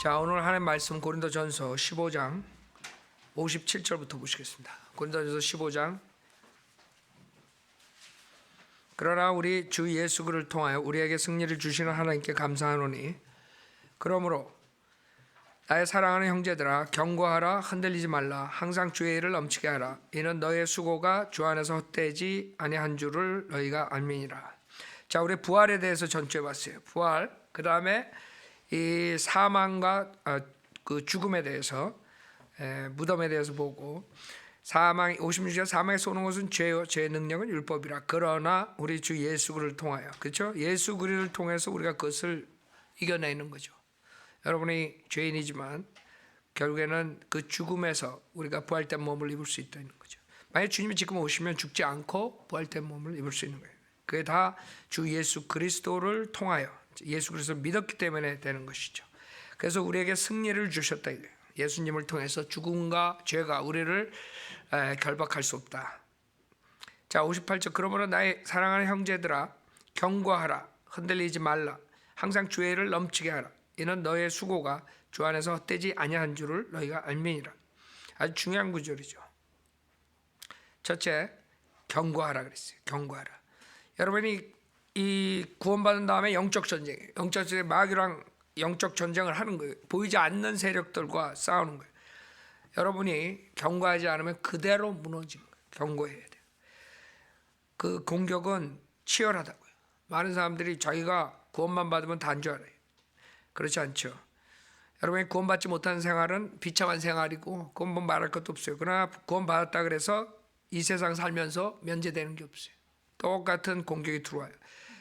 자, 오늘 하나님 말씀 고린도전서 15장 57절부터 보시겠습니다. 고린도전서 15장. 그러나 우리 주 예수 그리스도를 통하여 우리에게 승리를 주시는 하나님께 감사하노니, 그러므로 나의 사랑하는 형제들아, 경고하라. 흔들리지 말라. 항상 주의 일을 넘치게 하라. 이는 너의 수고가 주 안에서 헛되지 아니한 줄을 너희가 알미니라. 자, 우리 부활에 대해서 전주해 봤어요. 부활. 그 다음에 이 사망과 그 죽음에 대해서, 무덤에 대해서 보고, 56절 사망에서 오는 것은 죄요, 죄의 능력은 율법이라. 그러나 우리 주 예수 그리스도를 통하여, 그렇죠? 예수 그리스도를 통해서 우리가 그것을 이겨내는 거죠. 여러분이 죄인이지만 결국에는 그 죽음에서 우리가 부활된 몸을 입을 수 있다는 거죠. 만약 주님이 지금 오시면 죽지 않고 부활된 몸을 입을 수 있는 거예요. 그게 다 주 예수 그리스도를 통하여, 예수 그리스도를 믿었기 때문에 되는 것이죠. 그래서 우리에게 승리를 주셨다 이거예요. 예수님을 통해서 죽음과 죄가 우리를 결박할 수 없다. 자, 58절. 그러므로 나의 사랑하는 형제들아, 경고하라. 흔들리지 말라. 항상 주의 일을 넘치게 하라. 이는 너의 수고가 주 안에서 헛되지 아니한 줄을 너희가 알미니라. 아주 중요한 구절이죠. 첫째, 경고하라 그랬어요. 경고하라. 여러분이 이 구원받은 다음에 영적 전쟁이에요. 영적 전쟁, 마귀랑 영적 전쟁을 하는 거예요. 보이지 않는 세력들과 싸우는 거예요. 여러분이 경고하지 않으면 그대로 무너지는 거예요. 경고해야 돼요. 그 공격은 치열하다고요. 많은 사람들이 자기가 구원만 받으면 다인 줄 알아요. 그렇지 않죠. 여러분이 구원받지 못하는 생활은 비참한 생활이고, 그건 뭐 말할 것도 없어요. 그러나 구원받았다 그래서 이 세상 살면서 면제되는 게 없어요. 똑같은 공격이 들어와요.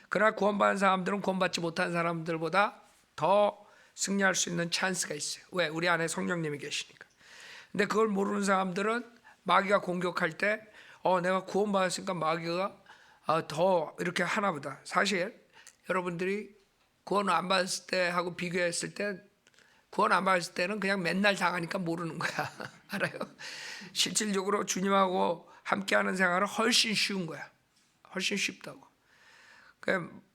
그러나 구원받은 사람들은 구원받지 못한 사람들보다 더 승리할 수 있는 찬스가 있어요. 왜? 우리 안에 성령님이 계시니까. 근데 그걸 모르는 사람들은 마귀가 공격할 때 내가 구원받았으니까 마귀가 더 이렇게 하나 보다. 사실 여러분들이 구원 안 받았을 때하고 비교했을 때, 구원 안 받았을 때는 그냥 맨날 당하니까 모르는 거야. 알아요? 실질적으로 주님하고 함께하는 생활은 훨씬 쉬운 거야. 훨씬 쉽다고.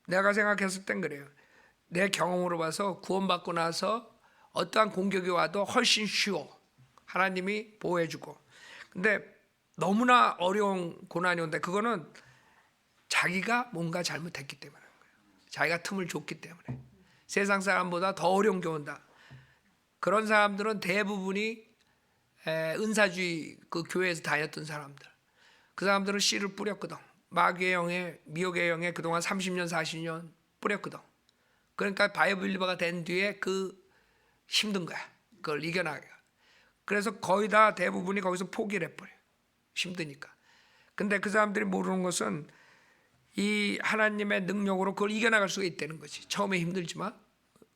내가 생각했을 땐 그래요. 내 경험으로 봐서 구원받고 나서 어떠한 공격이 와도 훨씬 쉬워. 하나님이 보호해주고. 근데 너무나 어려운 고난이 온다. 그거는 자기가 뭔가 잘못했기 때문에 그런 거예요. 자기가 틈을 줬기 때문에. 세상 사람보다 더 어려운 게 온다. 그런 사람들은 대부분이 은사주의 그 교회에서 다녔던 사람들. 그 사람들은 씨를 뿌렸거든. 마귀의 영에, 미혹의 영에 그동안 30년 40년 뿌렸거든. 그러니까 바이블리버가 된 뒤에 그 힘든 거야. 그걸 이겨나가기가. 그래서 거의 다 대부분이 거기서 포기를 해버려요. 힘드니까. 근데 그 사람들이 모르는 것은 이 하나님의 능력으로 그걸 이겨나갈 수가 있다는 거지. 처음에 힘들지만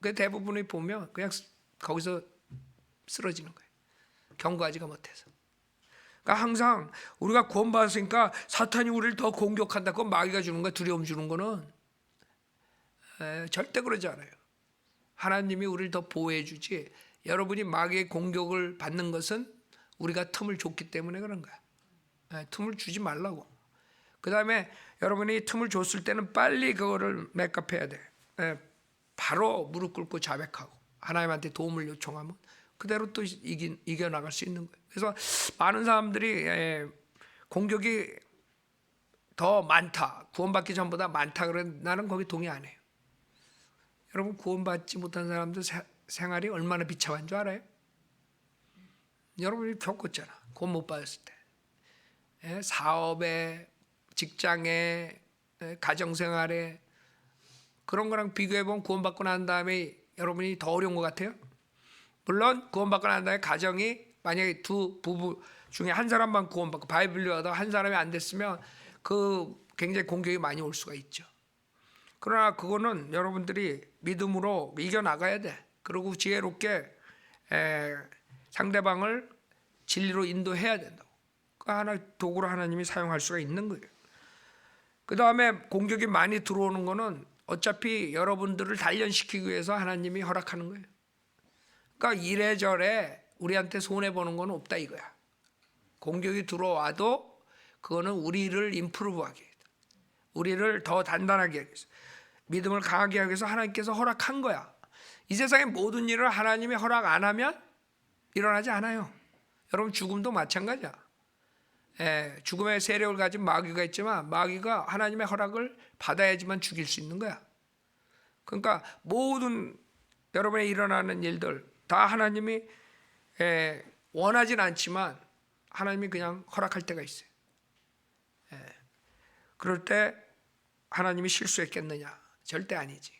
그 대부분이 보면 그냥 거기서 쓰러지는 거예요. 경고하지가 못해서. 그러니까 항상 우리가 구원받았으니까 사탄이 우리를 더 공격한다. 그건 마귀가 주는 거야. 두려움 주는 거는. 절대 그러지 않아요. 하나님이 우리를 더 보호해 주지. 여러분이 마귀의 공격을 받는 것은 우리가 틈을 줬기 때문에 그런 거야. 틈을 주지 말라고. 그 다음에 여러분이 틈을 줬을 때는 빨리 그거를 맥업해야 돼. 바로 무릎 꿇고 자백하고 하나님한테 도움을 요청하면 그대로 또 이겨나갈 수 있는 거예요. 그래서 많은 사람들이 공격이 더 많다, 구원받기 전보다 많다, 그래 나는 거기 동의 안 해요. 여러분, 구원받지 못한 사람들 생활이 얼마나 비참한 줄 알아요? 여러분이 겪었잖아. 구원 못 받았을 때. 사업에, 직장에, 가정생활에, 그런 거랑 비교해보면 구원받고 난 다음에 여러분이 더 어려운 것 같아요? 물론 구원받고 난 다음에 가정이 만약에 두 부부 중에 한 사람만 구원받고 바이블을 하다가 한 사람이 안 됐으면 그 굉장히 공격이 많이 올 수가 있죠. 그러나 그거는 여러분들이 믿음으로 이겨나가야 돼. 그리고 지혜롭게 상대방을 진리로 인도해야 된다고. 그 하나 도구로 하나님이 사용할 수가 있는 거예요. 그 다음에 공격이 많이 들어오는 거는 어차피 여러분들을 단련시키기 위해서 하나님이 허락하는 거예요. 그러니까 이래저래 우리한테 손해보는 건 없다 이거야. 공격이 들어와도 그거는 우리를 임프루브하기 위해서, 우리를 더 단단하게 하기 위해서, 믿음을 강하게 하기 위해서 하나님께서 허락한 거야. 이 세상의 모든 일을 하나님이 허락 안 하면 일어나지 않아요. 여러분 죽음도 마찬가지야. 죽음의 세력을 가진 마귀가 있지만 마귀가 하나님의 허락을 받아야지만 죽일 수 있는 거야. 그러니까 모든 여러분의 일어나는 일들 다 하나님이 원하진 않지만 하나님이 그냥 허락할 때가 있어요. 그럴 때 하나님이 실수했겠느냐? 절대 아니지.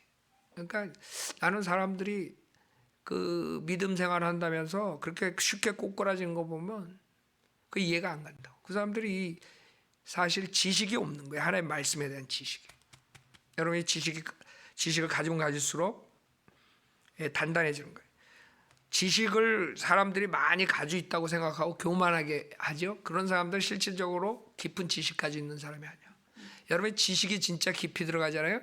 그러니까 나는 사람들이 그 믿음 생활을 한다면서 그렇게 쉽게 꼬꾸라지는 거 보면 그 이해가 안 간다. 그 사람들이 사실 지식이 없는 거예요. 하나님의 말씀에 대한 지식이. 여러분이 지식을 가지면 가질수록 단단해지는 거예요. 지식을 사람들이 많이 가지고 있다고 생각하고 교만하게 하죠. 그런 사람들 실질적으로 깊은 지식 가지고 있는 사람이 아니야. 여러분의 지식이 진짜 깊이 들어가잖아요.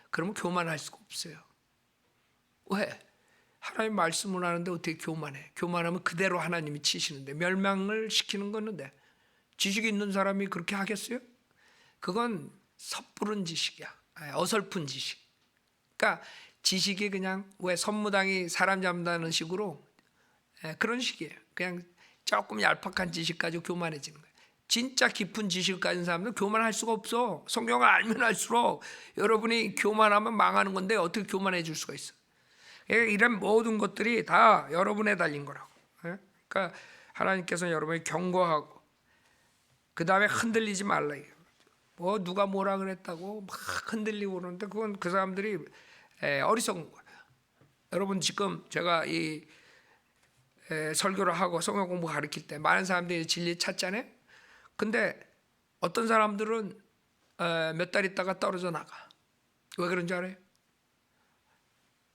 그러면 교만할 수가 없어요. 왜? 하나님 말씀을 하는데 어떻게 교만해? 교만하면 그대로 하나님이 치시는데 멸망을 시키는 거는데 지식이 있는 사람이 그렇게 하겠어요? 그건 섣부른 지식이야. 어설픈 지식. 그러니까 지식이 그냥 왜 선무당이 사람 잡는다는 식으로 그런 식이에요. 그냥 조금 얄팍한 지식 가지고 교만해지는 거예요. 진짜 깊은 지식을 가진 사람들은 교만할 수가 없어. 성경을 알면 알수록 여러분이 교만하면 망하는 건데 어떻게 교만해질 수가 있어. 이런 모든 것들이 다 여러분에 달린 거라고. 그러니까 하나님께서는 여러분이 경고하고 그 다음에 흔들리지 말라. 뭐 누가 뭐라 그랬다고 막 흔들리고 그러는데 그건 그 사람들이 어리석은 거예요. 여러분 지금 제가 이 설교를 하고 성경 공부 가르칠 때 많은 사람들이 진리 찾잖아요. 근데 어떤 사람들은 몇 달 있다가 떨어져 나가. 왜 그런 줄 알아요?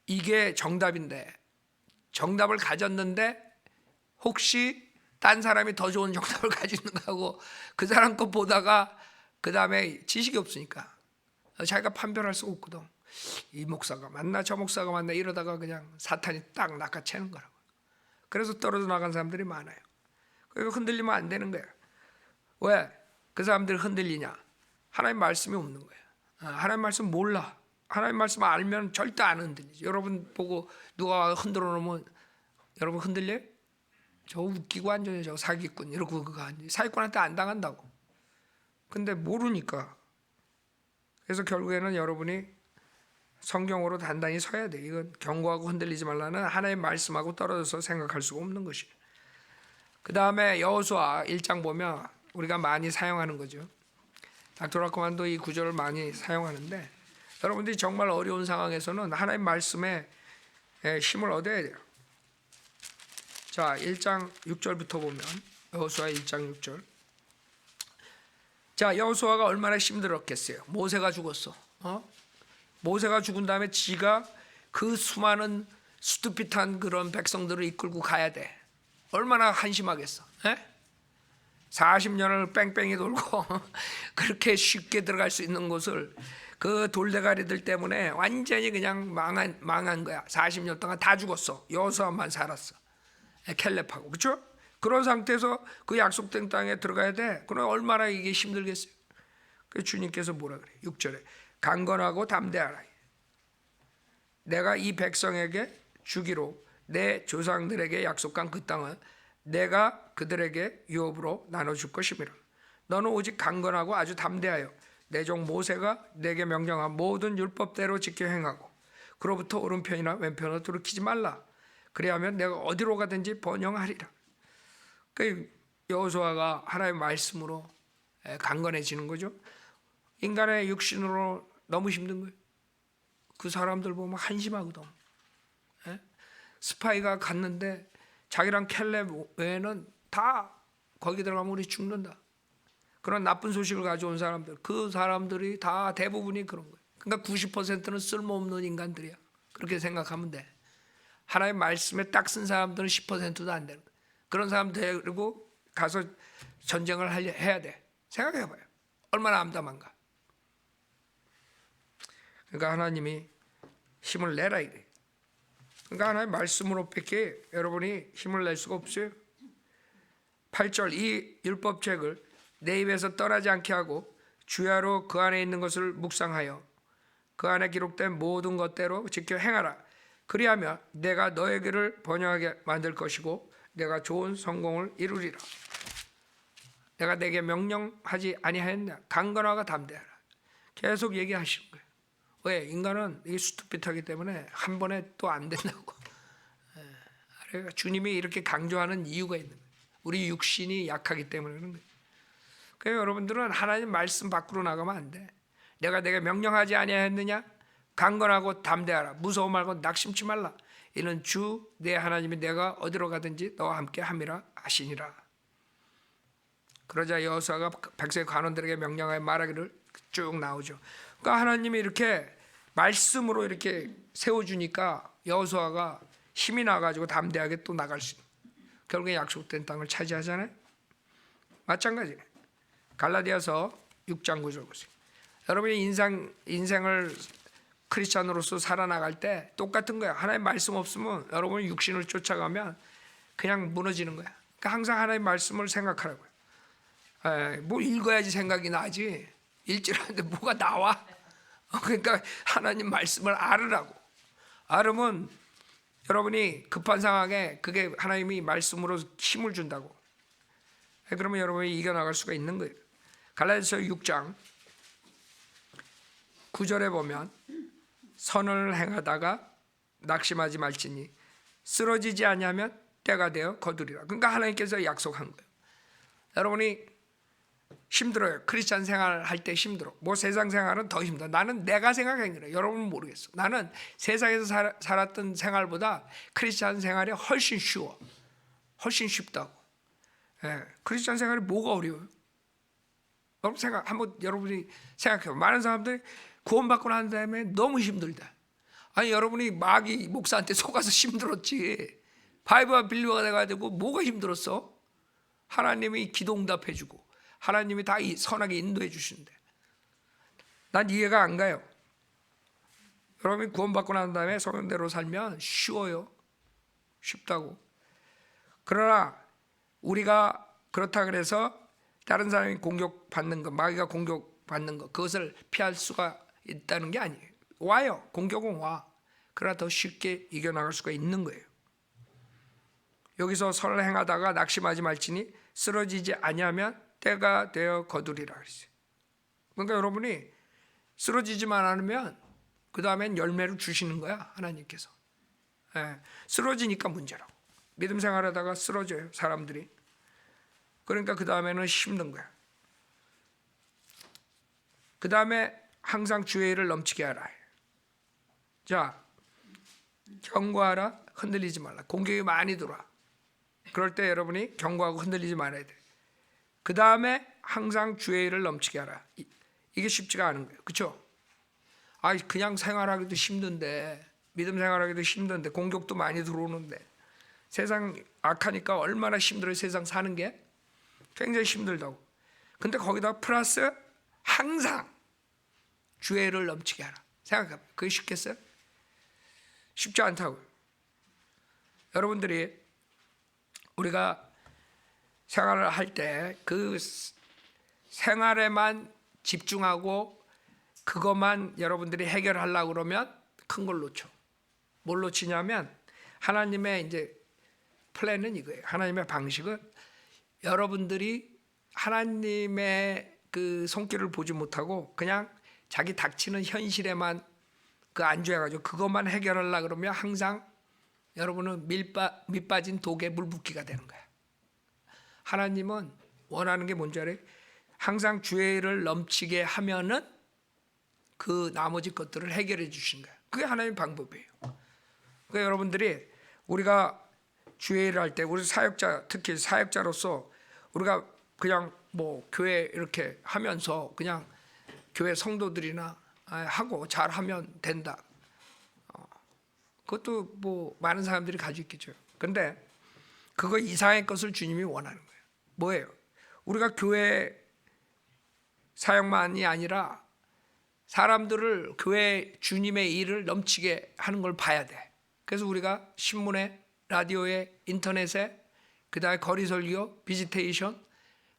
이게 정답인데 정답을 가졌는데 혹시 딴 사람이 더 좋은 정답을 가지고 있는 거하고 그 사람 거 보다가 그 다음에 지식이 없으니까 자기가 판별할 수가 없거든. 이 목사가 맞나 저 목사가 맞나 이러다가 그냥 사탄이 딱 낚아채는 거라고. 그래서 떨어져 나간 사람들이 많아요. 그리고 흔들리면 안 되는 거예요. 왜? 그 사람들이 흔들리냐? 하나님 말씀이 없는 거예요. 하나님 말씀 몰라. 하나님 말씀 알면 절대 안 흔들리지. 여러분 보고 누가 흔들어 놓으면 여러분 흔들려요? 저 웃기고 앉아요. 저 사기꾼 이러고 그거 아니. 사기꾼한테 안 당한다고. 근데 모르니까. 그래서 결국에는 여러분이 성경으로 단단히 서야 돼. 이건 경고하고 흔들리지 말라는 하나님의 말씀하고 떨어져서 생각할 수가 없는 것이에요. 그 다음에 여호수아 1장 보면 우리가 많이 사용하는 거죠. 닥터라코만도 이 구절을 많이 사용하는데 여러분들이 정말 어려운 상황에서는 하나님 말씀에 힘을 얻어야 돼요. 자, 1장 6절부터 보면 여호수아 1장 6절. 자, 여호수아가 얼마나 힘들었겠어요. 모세가 죽었어. 모세가 죽은 다음에 지가 그 수많은 수두핏한 그런 백성들을 이끌고 가야 돼. 얼마나 한심하겠어. 40년을 뺑뺑이 돌고 그렇게 쉽게 들어갈 수 있는 곳을 그 돌대가리들 때문에 완전히 그냥 망한 거야. 40년 동안 다 죽었어. 여호수아만 살았어. 켈렙하고. 그렇죠? 그런 상태에서 그 약속된 땅에 들어가야 돼. 그럼 얼마나 이게 힘들겠어요. 그 주님께서 뭐라 그래? 6절에 강건하고 담대하라. 내가 이 백성에게 주기로 내 조상들에게 약속한 그 땅은 내가 그들에게 유업으로 나눠줄 것임이라. 너는 오직 강건하고 아주 담대하여 내 종 모세가 내게 명령한 모든 율법대로 지켜 행하고 그로부터 오른편이나 왼편으로 돌이키지 말라. 그리하면 내가 어디로 가든지 번영하리라. 그 여호수아가 하나님의 말씀으로 강건해지는 거죠. 인간의 육신으로 너무 힘든 거예요. 그 사람들 보면 한심하거든. 스파이가 갔는데 자기랑 켈렙 외에는 다 거기 들어가면 우리 죽는다. 그런 나쁜 소식을 가져온 사람들, 그 사람들이 다 대부분이 그런 거예요. 그러니까 90%는 쓸모없는 인간들이야. 그렇게 생각하면 돼. 하나님의 말씀에 딱 쓴 사람들은 10%도 안 되는 거예요. 그런 사람 데리고 가서 전쟁을 해야 돼. 생각해봐요. 얼마나 암담한가. 그러니까 하나님이 힘을 내라 이래. 그러니까 하나님의 말씀으로밖에 여러분이 힘을 낼 수가 없어요. 8절 이 율법책을 내 입에서 떠나지 않게 하고 주야로 그 안에 있는 것을 묵상하여 그 안에 기록된 모든 것대로 지켜 행하라. 그리하면 내가 너의 길을 번영하게 만들 것이고 내가 좋은 성공을 이루리라. 내가 내게 명령하지 아니하였냐? 강건하고 담대하라. 계속 얘기하시는 거예요. 왜? 인간은 이게 수투핏하기 때문에 한 번에 또 안 된다고. 그러니까 주님이 이렇게 강조하는 이유가 있는 거예요. 우리 육신이 약하기 때문에 그런 거예요. 그러니까 여러분들은 하나님 말씀 밖으로 나가면 안 돼. 내가 내게 명령하지 아니하였느냐? 강건하고 담대하라. 무서워 말고 낙심치 말라. 이는 주 내 하나님이 내가 어디로 가든지 너와 함께 함이라 하시니라. 그러자 여호수아가 백성의 관원들에게 명령하여 말하기를 쭉 나오죠. 그러니까 하나님이 이렇게 말씀으로 이렇게 세워주니까 여호수아가 힘이 나가지고 담대하게 또 나갈 수 있는, 결국에 약속된 땅을 차지하잖아요. 마찬가지. 갈라디아서 6장 9절 보세요. 여러분이 인생을 크리스찬으로서 살아나갈 때 똑같은 거야. 하나님 말씀 없으면 여러분이 육신을 쫓아가면 그냥 무너지는 거야. 그러니까 항상 하나님 말씀을 생각하라고요. 뭐 읽어야지 생각이 나지. 읽질 않는데 뭐가 나와? 그러니까 하나님 말씀을 알으라고. 알으면 여러분이 급한 상황에 그게 하나님이 말씀으로 힘을 준다고. 그러면 여러분이 이겨나갈 수가 있는 거예요. 갈라디아서 6장 9절에 보면 선을 행하다가 낙심하지 말지니 쓰러지지 아니하면 때가 되어 거두리라. 그러니까 하나님께서 약속한 거예요. 여러분이 힘들어요. 크리스찬 생활할 때 힘들어. 뭐 세상 생활은 더 힘들어. 나는 내가 생각한 거예요. 여러분은 모르겠어. 나는 세상에서 살았던 생활보다 크리스찬 생활이 훨씬 쉬워. 훨씬 쉽다고. 크리스찬 생활이 뭐가 어려워요? 여러분이 생각해요. 많은 사람들이 구원받고 난 다음에 너무 힘들다. 아니 여러분이 마귀 목사한테 속아서 힘들었지. 바이브와 빌리버가 돼가지고 뭐가 힘들었어? 하나님이 기도 응답해주고 하나님이 다 선하게 인도해 주시는데 난 이해가 안 가요. 여러분이 구원받고 난 다음에 성령대로 살면 쉬워요. 쉽다고. 그러나 우리가 그렇다 그래서 다른 사람이 공격받는 것, 마귀가 공격받는 것, 그것을 피할 수가 있다는 게 아니에요. 와요. 공격은 와. 그러나 더 쉽게 이겨나갈 수가 있는 거예요. 여기서 선을 행하다가 낙심하지 말지니 쓰러지지 아니하면 때가 되어 거두리라 그랬어요. 그러니까 여러분이 쓰러지지만 않으면 그 다음엔 열매를 주시는 거야, 하나님께서. 쓰러지니까 문제라고. 믿음 생활하다가 쓰러져요, 사람들이. 그러니까 그 다음에는 힘든 거야. 그 다음에 항상 주의 일을 넘치게 하라. 자, 경고하라, 흔들리지 말라. 공격이 많이 들어와. 그럴 때 여러분이 경고하고 흔들리지 말아야 돼. 그 다음에 항상 주의 일을 넘치게 하라. 이게 쉽지가 않은 거예요. 그렇죠? 그냥 생활하기도 힘든데, 믿음 생활하기도 힘든데, 공격도 많이 들어오는데, 세상 악하니까 얼마나 힘들어요. 세상 사는 게 굉장히 힘들다고. 근데 거기다 플러스 항상 주의 일을 넘치게 하라. 생각해봐. 그게 쉽겠어요? 쉽지 않다고요. 여러분들이 우리가 생활을 할 때 그 생활에만 집중하고 그것만 여러분들이 해결하려고 그러면 큰 걸 놓쳐. 뭘 놓치냐면 하나님의 이제 플랜은 이거예요. 하나님의 방식은 여러분들이 하나님의 그 손길을 보지 못하고 그냥 자기 닥치는 현실에만 안주해가지고 그것만 해결하려고 그러면 항상 여러분은 밑 빠진 독에 물 붓기가 되는 거야. 하나님은 원하는 게 뭔지 알아요? 항상 주의 일을 넘치게 하면은 그 나머지 것들을 해결해 주신 거야. 그게 하나님의 방법이에요. 그러니까 여러분들이 우리가 주의 일을 할 때 우리 사역자, 특히 사역자로서 우리가 그냥 뭐 교회 이렇게 하면서 그냥 교회 성도들이나 하고 잘하면 된다. 그것도 뭐 많은 사람들이 가지고 있겠죠. 근데 그거 이상의 것을 주님이 원하는 거예요. 뭐예요? 우리가 교회 사역만이 아니라 사람들을 교회 주님의 일을 넘치게 하는 걸 봐야 돼. 그래서 우리가 신문에, 라디오에, 인터넷에, 그다음에 거리 설교, 비지테이션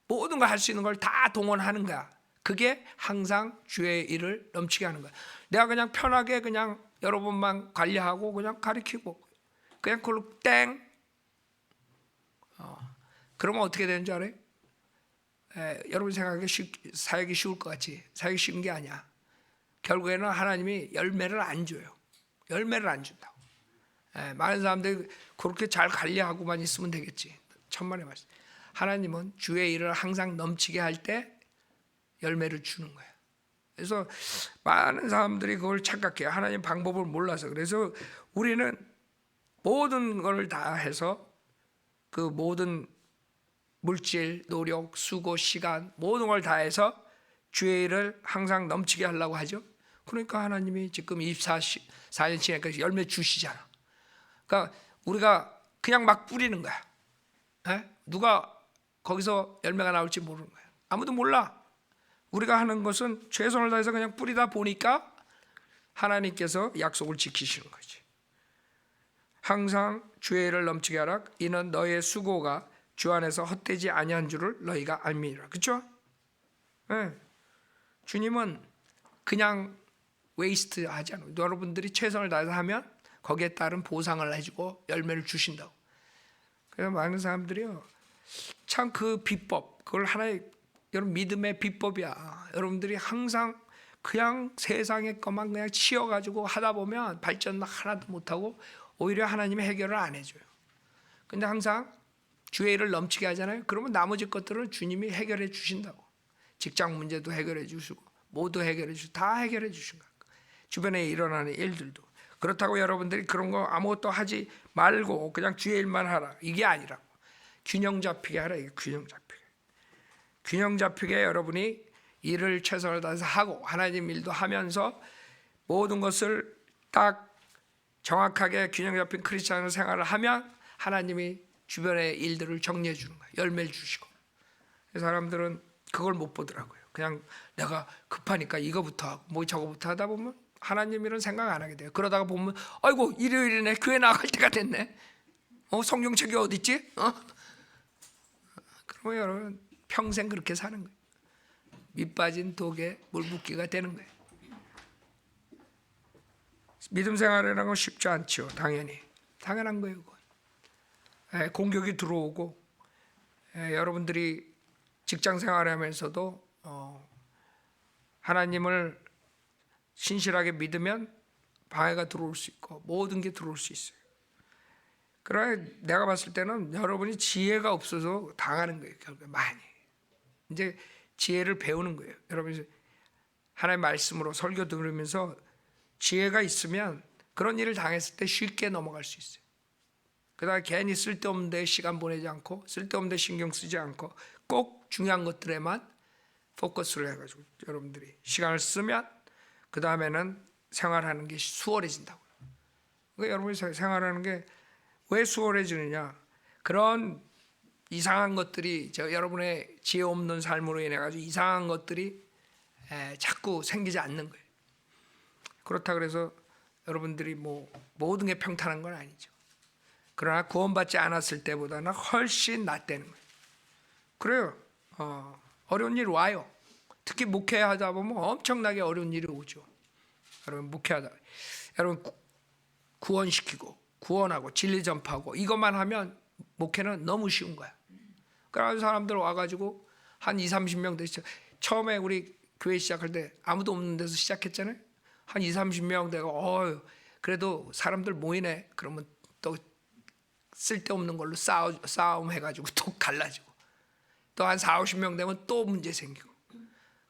모든 걸 할 수 있는 걸 다 동원하는 거야. 그게 항상 주의 일을 넘치게 하는 거야. 내가 그냥 편하게 그냥 여러분만 관리하고 그냥 가리키고 그냥 그걸로 땡. 그러면 어떻게 되는 줄 알아요? 여러분 생각하기 사역이 쉬울 것 같지? 사역이 쉬운 게 아니야. 결국에는 하나님이 열매를 안 줘요. 열매를 안 준다고. 많은 사람들이 그렇게 잘 관리하고만 있으면 되겠지. 천만의 말씀. 하나님은 주의 일을 항상 넘치게 할 때 열매를 주는 거예요. 그래서 많은 사람들이 그걸 착각해요. 하나님 방법을 몰라서. 그래서 우리는 모든 걸 다 해서 그 모든 물질, 노력, 수고, 시간 모든 걸 다 해서 주의 일을 항상 넘치게 하려고 하죠. 그러니까 하나님이 지금 24년치니까 열매 주시잖아. 그러니까 우리가 그냥 막 뿌리는 거야. 누가 거기서 열매가 나올지 모르는 거야. 아무도 몰라. 우리가 하는 것은 최선을 다해서 그냥 뿌리다 보니까 하나님께서 약속을 지키시는 거지. 항상 주의 일을 넘치게 하라. 이는 너의 수고가 주 안에서 헛되지 아니한 줄을 너희가 알미니라. 그렇죠? 주님은 그냥 웨이스트 하지 않아요. 여러분들이 최선을 다해서 하면 거기에 따른 보상을 해주고 열매를 주신다고. 그래서 많은 사람들이요, 참 그 비법, 그걸 하나의 여러분 믿음의 비법이야. 여러분들이 항상 그냥 세상의 것만 그냥 치여가지고 하다 보면 발전 하나도 못하고 오히려 하나님이 해결을 안 해줘요. 근데 항상 주의 일을 넘치게 하잖아요. 그러면 나머지 것들을 주님이 해결해 주신다고. 직장 문제도 해결해 주시고 모두 해결해 주시고 다 해결해 주신 거예요. 주변에 일어나는 일들도. 그렇다고 여러분들이 그런 거 아무것도 하지 말고 그냥 주의 일만 하라, 이게 아니라고. 균형 잡히게 하라. 이게 균형 잡히게. 균형 잡히게 여러분이 일을 최선을 다해서 하고 하나님 일도 하면서 모든 것을 딱 정확하게 균형 잡힌 크리스찬 생활을 하면 하나님이 주변의 일들을 정리해 주는 거예요. 열매를 주시고. 사람들은 그걸 못 보더라고요. 그냥 내가 급하니까 이거부터 하고 뭐 저거부터 하다 보면 하나님 일은 생각 안 하게 돼요. 그러다가 보면 아이고 일요일이네, 교회 나갈 때가 됐네. 성경책이 어디 있지? 그러면 여러분 평생 그렇게 사는 거예요. 밑 빠진 독에 물 붓기가 되는 거예요. 믿음 생활이라는 건 쉽지 않죠. 당연한 거예요. 그건. 공격이 들어오고 여러분들이 직장 생활하면서도 하나님을 신실하게 믿으면 방해가 들어올 수 있고 모든 게 들어올 수 있어요. 그러나 내가 봤을 때는 여러분이 지혜가 없어서 당하는 거예요. 결국에 많이. 이제 지혜를 배우는 거예요. 여러분이 하나님의 말씀으로 설교 들으면서 지혜가 있으면 그런 일을 당했을 때 쉽게 넘어갈 수 있어요. 그다음에 괜히 쓸데없는 데 시간 보내지 않고 쓸데없는 데 신경 쓰지 않고 꼭 중요한 것들에만 포커스를 해가지고 여러분들이 시간을 쓰면 그 다음에는 생활하는 게 수월해진다고요. 그러니까 여러분이 생활하는 게 왜 수월해지느냐? 그런 이상한 것들이 여러분의 지혜 없는 삶으로 인해 가지고 이상한 것들이 자꾸 생기지 않는 거예요. 그렇다 그래서 여러분들이 뭐 모든 게 평탄한 건 아니죠. 그러나 구원받지 않았을 때보다는 훨씬 낫다는 거예요. 그래요. 어려운 일 와요. 특히 목회하다 보면 엄청나게 어려운 일이 오죠. 여러분 목회하다, 여러분 구원시키고 구원하고 진리 전파하고 이것만 하면 목회는 너무 쉬운 거야. 그래서 사람들 와가지고 한 20-30명 되시죠. 처음에 우리 교회 시작할 때 아무도 없는 데서 시작했잖아요. 한 20-30명 되고 그래도 사람들 모이네. 그러면 또 쓸데없는 걸로 싸움 해가지고 또 갈라지고 또 한 40-50명 되면 또 문제 생기고.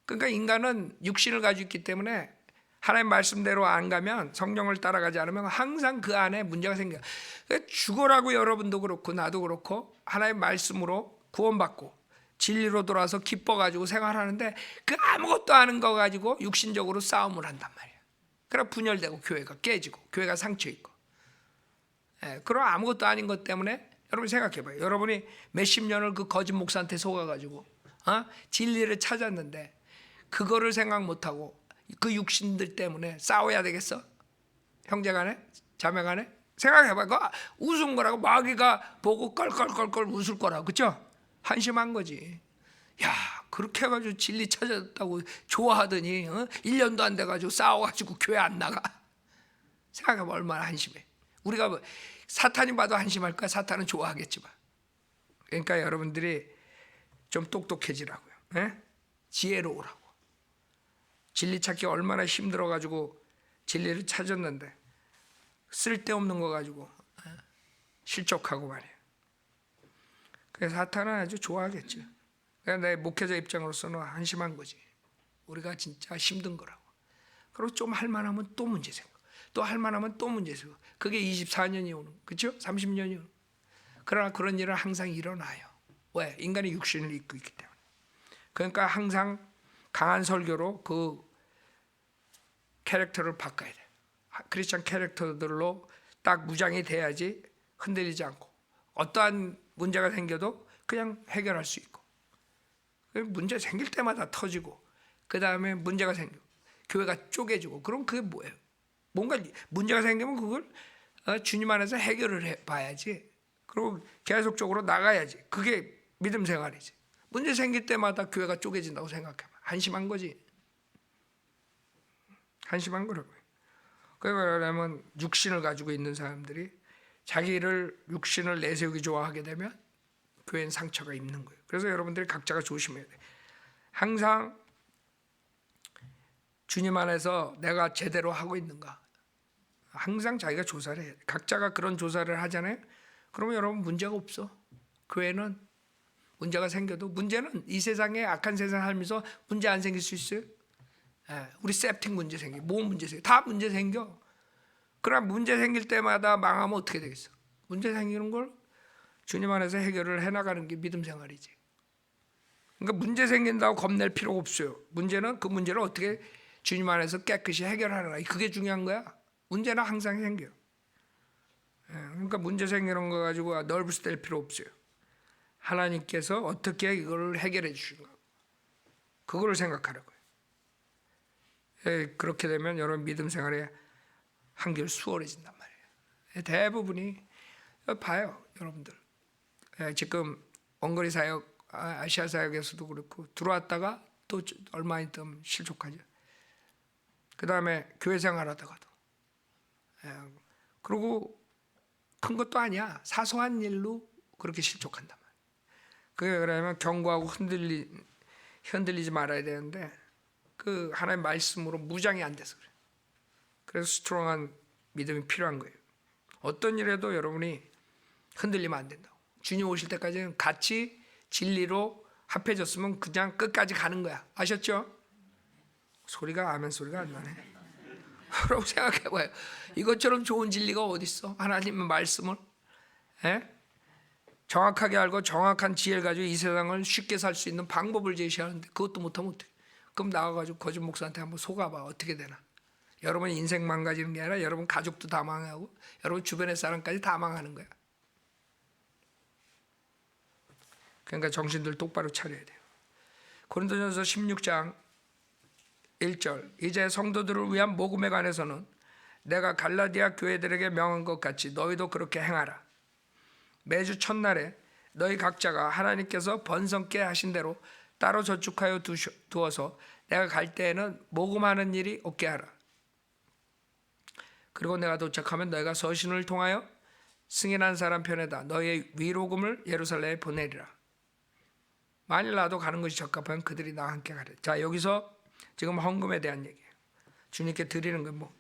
그러니까 인간은 육신을 가지고 있기 때문에 하나님 말씀대로 안 가면, 성령을 따라가지 않으면 항상 그 안에 문제가 생겨요. 죽어라고 여러분도 그렇고 나도 그렇고 하나님 말씀으로 구원받고 진리로 돌아서 기뻐가지고 생활하는데 그 아무것도 아는 거 가지고 육신적으로 싸움을 한단 말이에요. 그래 분열되고 교회가 깨지고 교회가 상처있고. 그런 아무것도 아닌 것 때문에 여러분 생각해봐요. 여러분이 몇십 년을 그 거짓 목사한테 속아가지고 진리를 찾았는데 그거를 생각 못하고 그 육신들 때문에 싸워야 되겠어? 형제간에? 자매간에? 생각해봐. 그거 웃은 거라고. 마귀가 보고 껄껄껄껄 웃을 거라고. 그쵸? 한심한 거지. 야, 그렇게 해가지고 진리 찾았다고 좋아하더니 1년도 안 돼가지고 싸워가지고 교회 안 나가. 생각해보면 얼마나 한심해. 우리가 뭐 사탄이 봐도 한심할 거야. 사탄은 좋아하겠지만. 그러니까 여러분들이 좀 똑똑해지라고요. 예? 지혜로우라고. 진리 찾기 얼마나 힘들어가지고 진리를 찾았는데 쓸데없는 거 가지고 실족하고 말이에요. 그래서 사탄은 아주 좋아하겠죠. 그러니까 내 목회자 입장으로서는 한심한 거지. 우리가 진짜 힘든 거라고. 그리고 좀 할만하면 또 문제 생겨. 또 할만하면 또 문제 생겨. 그게 24년이 오는, 그렇죠? 30년이 오는. 그러나 그런 일은 항상 일어나요. 왜? 인간이 육신을 입고 있기 때문에. 그러니까 항상 강한 설교로 그 캐릭터를 바꿔야 돼. 크리스찬 캐릭터들로 딱 무장이 돼야지 흔들리지 않고 어떠한 문제가 생겨도 그냥 해결할 수 있고, 문제 생길 때마다 터지고 그 다음에 문제가 생겨 교회가 쪼개지고, 그럼 그게 뭐예요? 뭔가 문제가 생기면 그걸 주님 안에서 해결을 해봐야지. 그리고 계속적으로 나가야지. 그게 믿음 생활이지. 문제 생길 때마다 교회가 쪼개진다고 생각해봐. 한심한 거지. 한심한 거라고요. 그러면 육신을 가지고 있는 사람들이 자기를 육신을 내세우기 좋아하게 되면 교회는 상처가 입는 거예요. 그래서 여러분들이 각자가 조심해야 돼요. 항상 주님 안에서 내가 제대로 하고 있는가, 항상 자기가 조사를 해야 돼. 각자가 그런 조사를 하잖아요. 그러면 여러분 문제가 없어. 교회는 문제가 생겨도, 문제는 이 세상에 악한 세상 살면서 문제 안 생길 수 있어요? 우리 세프팅 문제 생겨, 뭐 문제 생겨, 다 문제 생겨. 그럼 문제 생길 때마다 망하면 어떻게 되겠어? 문제 생기는 걸 주님 안에서 해결을 해나가는 게 믿음 생활이지. 그러니까 문제 생긴다고 겁낼 필요가 없어요. 문제는 그 문제를 어떻게 주님 안에서 깨끗이 해결하는가, 그게 중요한 거야. 문제는 항상 생겨요. 그러니까 문제 생기는 거 가지고 널브스 될 필요 없어요. 하나님께서 어떻게 이걸 해결해 주시는가, 그거를 생각하라고요. 그렇게 되면 여러분 믿음 생활에 한결 수월해진단 말이에요. 대부분이 봐요, 여러분들. 지금 원거리 사역, 아시아 사역에서도 그렇고 들어왔다가 또 얼마 있으면 실족하죠. 그 다음에 교회 생활하다가도. 그리고 큰 것도 아니야. 사소한 일로 그렇게 실족한단 말이에요. 그게 그러면 경고하고 흔들리지 말아야 되는데 그 하나님의 말씀으로 무장이 안 돼서 그래요. 그래서 스트롱한 믿음이 필요한 거예요. 어떤 일에도 여러분이 흔들리면 안 된다고. 주님 오실 때까지는 같이 진리로 합해졌으면 그냥 끝까지 가는 거야. 아셨죠? 소리가 아멘 소리가 안 나네. 여러분 생각해봐요. 이것처럼 좋은 진리가 어디 있어? 하나님의 말씀을 정확하게 알고 정확한 지혜를 가지고 이 세상을 쉽게 살 수 있는 방법을 제시하는데 그것도 못하면 어떡해? 그럼 나가가지고 거짓 목사한테 한번 속아봐. 어떻게 되나? 여러분 인생 망가지는 게 아니라 여러분 가족도 다 망하고 여러분 주변의 사람까지 다 망하는 거야. 그러니까 정신들 똑바로 차려야 돼요. 고린도전서 16장 1절, 이제 성도들을 위한 복음에 관해서는 내가 갈라디아 교회들에게 명한 것 같이 너희도 그렇게 행하라. 매주 첫날에 너희 각자가 하나님께서 번성케 하신 대로 따로 저축하여 두어서 내가 갈 때에는 모금하는 일이 없게 하라. 그리고 내가 도착하면 너희가 서신을 통하여 승인한 사람 편에다 너희의 위로금을 예루살렘에 보내리라. 만일 나도 가는 것이 적합하면 그들이 나와 함께 가리라. 자, 여기서 지금 헌금에 대한 얘기예요. 주님께 드리는 건 뭐,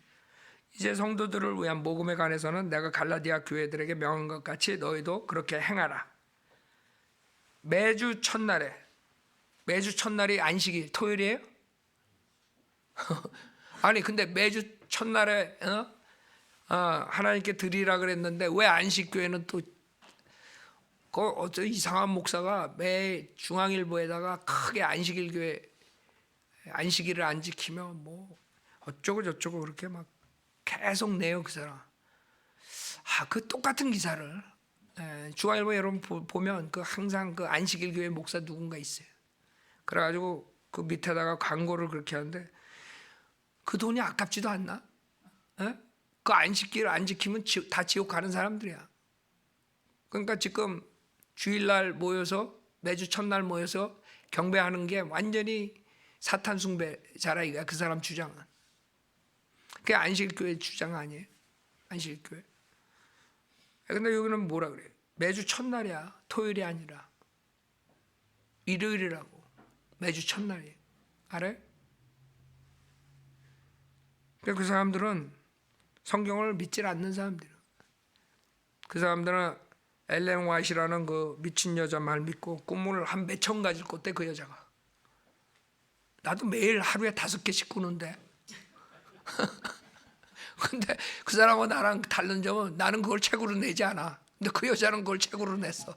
이제 성도들을 위한 모금에 관해서는 내가 갈라디아 교회들에게 명한 것 같이 너희도 그렇게 행하라. 매주 첫날에, 매주 첫날이 안식일 토요일이에요? 아니 근데 매주 첫날에 하나님께 드리라 그랬는데 왜 안식교회는 또 어떤 이상한 목사가 매 중앙일보에다가 크게 안식일 교회 안식일을 안 지키면 뭐 어쩌고 저쩌고 그렇게 막 계속 내요 그 사람. 그 똑같은 기사를 중앙일보 여러분 보면 그 항상 그 안식일 교회 목사 누군가 있어요. 그래가지고 그 밑에다가 광고를 그렇게 하는데 그 돈이 아깝지도 않나? 그 안식일을 안 지키면 다 지옥 가는 사람들이야. 그러니까 지금 주일날 모여서 매주 첫날 모여서 경배하는 게 완전히 사탄 숭배자라 이거야. 그 사람 주장은. 그게 안식일 교회 주장 아니에요. 안식일교회. 근데 여기는 뭐라 그래? 매주 첫날이야. 토요일이 아니라 일요일이라고. 매주 첫날이에요. 알아요? 그 사람들은 성경을 믿질 않는 사람들이에요. 그 사람들은 엘렌 화이트라는 그 미친 여자 말 믿고 꿈을 한 몇천 가지를 꿨대. 그 여자가. 나도 매일 하루에 5개씩 꾸는데 근데 그 사람은 나랑 다른 점은 나는 그걸 책으로 내지 않아. 근데 그 여자는 그걸 책으로 냈어.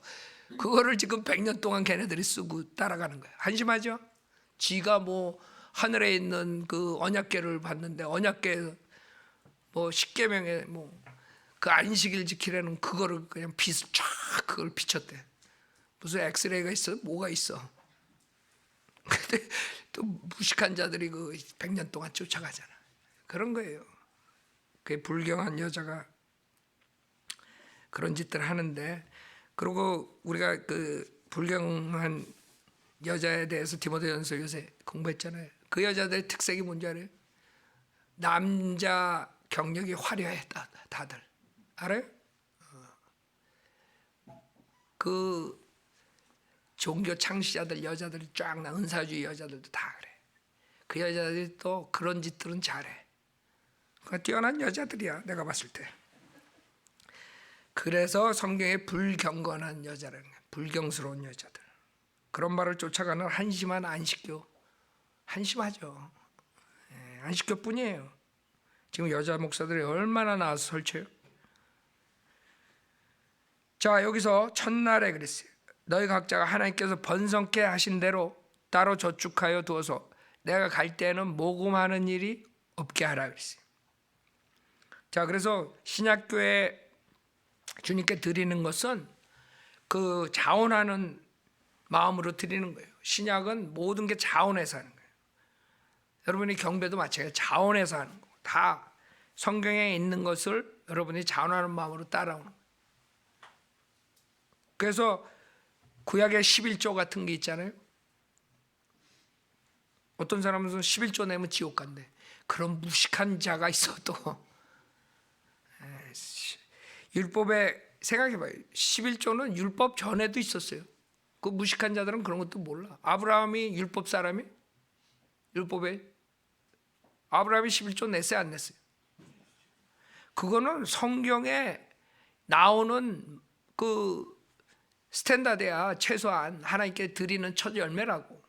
그거를 지금 100년 동안 걔네들이 쓰고 따라가는 거야. 한심하죠? 지가 뭐 하늘에 있는 그 언약궤를 봤는데 언약궤 뭐 10계명에 뭐 그 안식일 지키라는 그거를 그냥 빛을 쫙 그걸 비췄대. 무슨 엑스레이가 있어? 뭐가 있어? 근데 또 무식한 자들이 그 100년 동안 쫓아가잖아. 그런 거예요. 그 불경한 여자가 그런 짓들 하는데, 그리고 우리가 그 불경한 여자에 대해서 디모데전서 요새 공부했잖아요. 그 여자들의 특색이 뭔지 알아요? 남자 경력이 화려해. 다들 알아요? 그 종교 창시자들 여자들이 쫙 나, 은사주의 여자들도 다 그래. 그 여자들이 또 그런 짓들은 잘해. 그 뛰어난 여자들이야, 내가 봤을 때. 그래서 성경에 불경건한 여자라는 거야. 불경스러운 여자들. 그런 말을 쫓아가는 한심한 안식교. 한심하죠. 안식교뿐이에요. 지금 여자 목사들이 얼마나 나와서 설쳐요. 자, 여기서 첫날에 그랬어요. 너희 각자가 하나님께서 번성케 하신 대로 따로 저축하여 두어서 내가 갈 때는 모금하는 일이 없게 하라 그랬어요. 자, 그래서 신약교회 주님께 드리는 것은 그 자원하는 마음으로 드리는 거예요. 신약은 모든 게 자원해서 하는 거예요. 여러분이 경배도 마찬가지예요. 자원해서 하는 거. 다 성경에 있는 것을 여러분이 자원하는 마음으로 따라오는 거예요. 그래서 구약에 11조 같은 게 있잖아요. 어떤 사람은 11조 내면 지옥 간대. 그런 무식한 자가 있어도 율법에 생각해봐요. 11조는 율법 전에도 있었어요. 그 무식한 자들은 그런 것도 몰라. 아브라함이 율법 사람이? 율법에 아브라함이 11조 냈어요, 안 냈어요? 그거는 성경에 나오는 그 스탠다드야. 최소한 하나님께 드리는 첫 열매라고.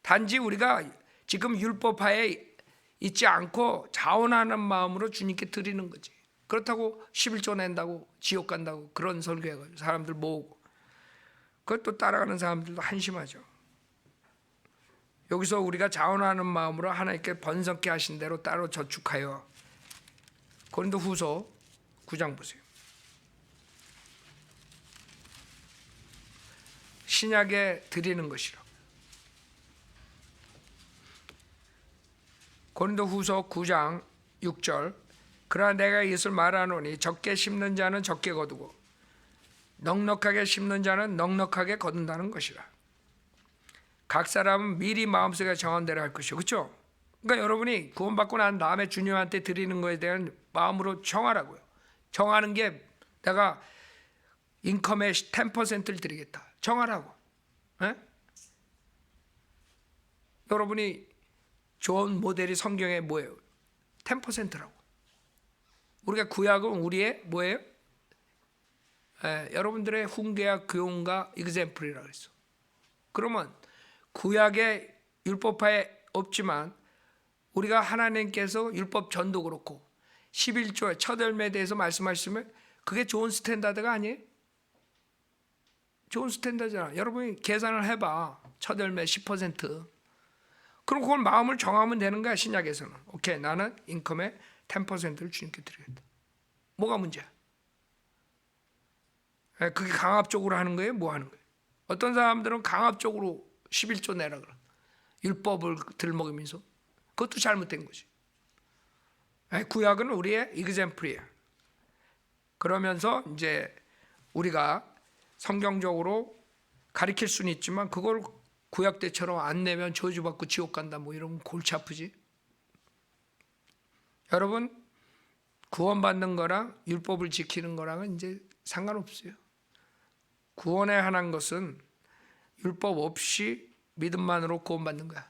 단지 우리가 지금 율법하에 있지 않고 자원하는 마음으로 주님께 드리는 거지. 그렇다고 11조 낸다고 지옥 간다고 그런 설교해가지고 사람들 모으고, 그것도 따라가는 사람들도 한심하죠. 여기서 우리가 자원하는 마음으로 하나님께 번성케 하신 대로 따로 저축하여. 고린도후서 9장 보세요. 신약에 드리는 것이라. 고린도후서 9장 6절. 그러나 내가 이것을 말하노니 적게 심는 자는 적게 거두고 넉넉하게 심는 자는 넉넉하게 거둔다는 것이라. 각 사람은 미리 마음속에 정한 대로 할 것이요. 그렇죠? 그러니까 여러분이 구원받고 난 다음에 주님한테 드리는 것에 대한 마음으로 정하라고요. 정하는 게 내가 인컴의 10%를 드리겠다. 정하라고. 에? 여러분이 좋은 모델이 성경에 뭐예요? 10%라고. 우리가 구약은 우리의 뭐예요? 여러분들의 훈계와 교훈과 example이라고 했어. 그러면 구약의 율법화에 없지만 우리가 하나님께서 율법 전도 그렇고 11조의 첫 열매에 대해서 말씀하시면 그게 좋은 스탠다드가 아니에요? 좋은 스탠다드잖아. 여러분이 계산을 해봐. 첫 열매 10%. 그럼 그걸 마음을 정하면 되는 거야. 신약에서는. 오케이, 나는 인컴의 10%를 주님께 드리겠다. 뭐가 문제야? 그게 강압적으로 하는 거예요? 뭐 하는 거예요? 어떤 사람들은 강압적으로 11조 내라 그러. 율법을 들먹이면서. 그것도 잘못된 거지. 구약은 우리의 example이야. 그러면서 이제 우리가 성경적으로 가르칠 수는 있지만 그걸 구약 때처럼 안 내면 저주받고 지옥 간다 뭐 이러면 골치 아프지. 여러분, 구원받는 거랑 율법을 지키는 거랑은 이제 상관없어요. 구원에 관한 것은 율법 없이 믿음만으로 구원받는 거야.